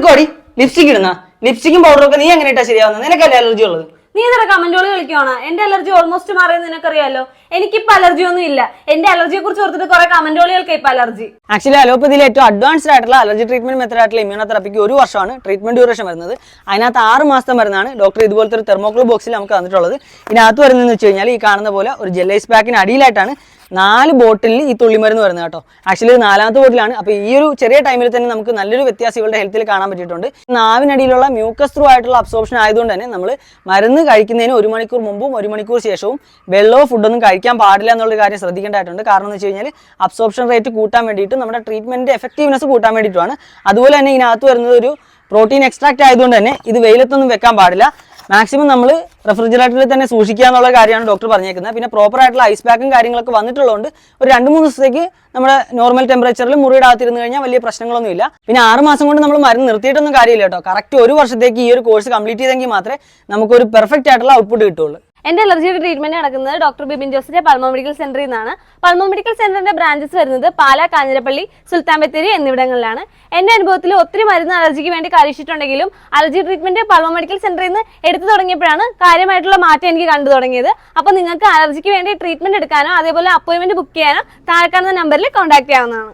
പോടി ലിപ്സ്റ്റിക് ഇടുന്ന ലിപ്സ്റ്റിക്കും പൗഡറും ഒക്കെ നീ എങ്ങനെ ഇട്ടാ ശരിയാവുന്നത്? നിനക്കല്ലേ അലർജി ഉള്ളത്? നീ ഇതര കമന്റുകൾ കളിക്കുവാണ്. എന്റെ അലർജി ഓൾമോസ്റ്റ് മാറിയെന്ന് നിനക്കറിയാലോ. എനിക്കിപ്പോ അലർജി ഒന്നും ഇല്ല. എന്റെ അലർജിയെ കുറിച്ച് ഓർത്തിട്ട് കുറെ കമന്റുകൾക്ക് ഇപ്പൊ അലർജി. ആക്ച്വലി അലോപ്പതിയിലെ ഏറ്റവും അഡ്വാൻസ്ഡ് ആയിട്ടുള്ള അലർജി ട്രീറ്റ്മെന്റ് മെത്തേഡ് ആയിട്ടുള്ള ഇമ്മ്യൂണോതെറാപ്പിക്ക് 1 വർഷമാണ് ട്രീറ്റ്മെന്റ് ഡ്യൂറേഷൻ വരുന്നത്. അതിനകത്ത് 6 മാസം മരുന്നാണ് ഡോക്ടർ ഇതുപോലത്തെ ഒരു തെർമോക്കോൾ ബോക്സിൽ നമുക്ക് തന്നിട്ടുള്ളത്. ഇതിനകത്ത് വരുന്നതെന്ന് വെച്ച് കഴിഞ്ഞാൽ ഈ കാണുന്ന പോലെ ഒരു ജെല്ലൈസ് പാക്കിന് അടിയിലായിട്ടാണ് 4 ബോട്ടിലിൽ ഈ തുള്ളിമരുന്ന് വരുന്നത് കേട്ടോ. ആക്ച്വലി 4ാമത്തെ ബോട്ടിലാണ്. അപ്പോൾ ഈ ഒരു ചെറിയ ടൈമിൽ തന്നെ നമുക്ക് നല്ലൊരു വ്യത്യാസം ഇവളുടെ ഹെൽത്തിൽ കാണാൻ പറ്റിയിട്ടുണ്ട്. നാവിനടിയിലുള്ള മ്യൂക്കസ് ത്രൂ ആയിട്ടുള്ള അബ്സോർപ്ഷൻ ആയതുകൊണ്ട് തന്നെ നമ്മൾ മരുന്ന് കഴിക്കുന്നതിന് 1 മണിക്കൂർ മുമ്പും 1 മണിക്കൂർ ശേഷവും വെള്ളമോ ഫുഡൊന്നും കഴിക്കാൻ പാടില്ല എന്നുള്ള കാര്യം ശ്രദ്ധിക്കേണ്ടതായിട്ടുണ്ട്. കാരണം എന്ന് വെച്ച് കഴിഞ്ഞാൽ അബ്സോർപ്ഷൻ റേറ്റ് കൂട്ടാൻ വേണ്ടിയിട്ട് നമ്മുടെ ട്രീറ്റ്മെൻറ്റ് എഫക്റ്റീവ്നെസ് കൂട്ടാൻ വേണ്ടിയിട്ടുമാണ്. അതുപോലെ തന്നെ ഇതിനകത്ത് വരുന്നത് ഒരു പ്രോട്ടീൻ എക്സ്ട്രാക്ട് ആയതുകൊണ്ട് തന്നെ ഇത് വെയിലത്തൊന്നും വെക്കാൻ പാടില്ല. മാക്സിമം നമ്മൾ റെഫ്രിജറേറ്ററിൽ തന്നെ സൂക്ഷിക്കുക എന്നുള്ള കാര്യമാണ് ഡോക്ടർ പറഞ്ഞേക്കുന്നത്. പിന്നെ പ്രോപ്പർ ആയിട്ടുള്ള ഐസ് പാക്കും കാര്യങ്ങളൊക്കെ വന്നിട്ടുള്ളതുകൊണ്ട് ഒരു 2-3 ദിവസത്തേക്ക് നമ്മുടെ നോർമൽ ടെമ്പറേച്ചറിൽ മുറിയുടെ അകത്തിരുന്ന് കഴിഞ്ഞാൽ വലിയ പ്രശ്നങ്ങളൊന്നുമില്ല. പിന്നെ 6 മാസം കൊണ്ട് നമ്മൾ മരുന്ന് നിർത്തിയിട്ടൊന്നും കാര്യമില്ല കേട്ടോ. കറക്റ്റ് 1 വർഷത്തേക്ക് ഈ ഒരു കോഴ്സ് കംപ്ലീറ്റ് ചെയ്തെങ്കിൽ മാത്രമേ നമുക്കൊരു പെർഫെക്റ്റ് ആയിട്ടുള്ള ഔട്ട്പുട്ട് കിട്ടുള്ളൂ. എന്റെ അലർജിയുടെ ട്രീറ്റ്മെന്റ് നടക്കുന്നത് ഡോക്ടർ ബിബിൻ ജോസിന്റെ പൾമോ മെഡിക്കൽ സെന്ററിൽ നിന്നാണ്. പൾമോ മെഡിക്കൽ സെന്ററിന്റെ ബ്രാഞ്ചസ് വരുന്നത് പാലാ, കാഞ്ഞിരപ്പള്ളി, സുൽത്താൻ ബത്തേരി എന്നിവിടങ്ങളിലാണ്. എന്റെ അനുഭവത്തിൽ ഒത്തിരി മരുന്ന് അലർജിക്ക് വേണ്ടി കഴിച്ചിട്ടുണ്ടെങ്കിലും അലർജി ട്രീറ്റ്മെന്റ് പൾമോ മെഡിക്കൽ സെന്ററിൽ നിന്ന് എടുത്തു തുടങ്ങിയപ്പോഴാണ് കാര്യമായിട്ടുള്ള മാറ്റം എനിക്ക് കണ്ടു തുടങ്ങിയത്. അപ്പോൾ നിങ്ങൾക്ക് അലർജിക്ക് വേണ്ടി ട്രീറ്റ്മെന്റ് എടുക്കാനോ അതേപോലെ അപ്പോയിന്റ്മെന്റ് ബുക്ക് ചെയ്യാനോ താഴെ കാണുന്ന നമ്പറിൽ കോൺടാക്ട് ചെയ്യാവുന്നതാണ്.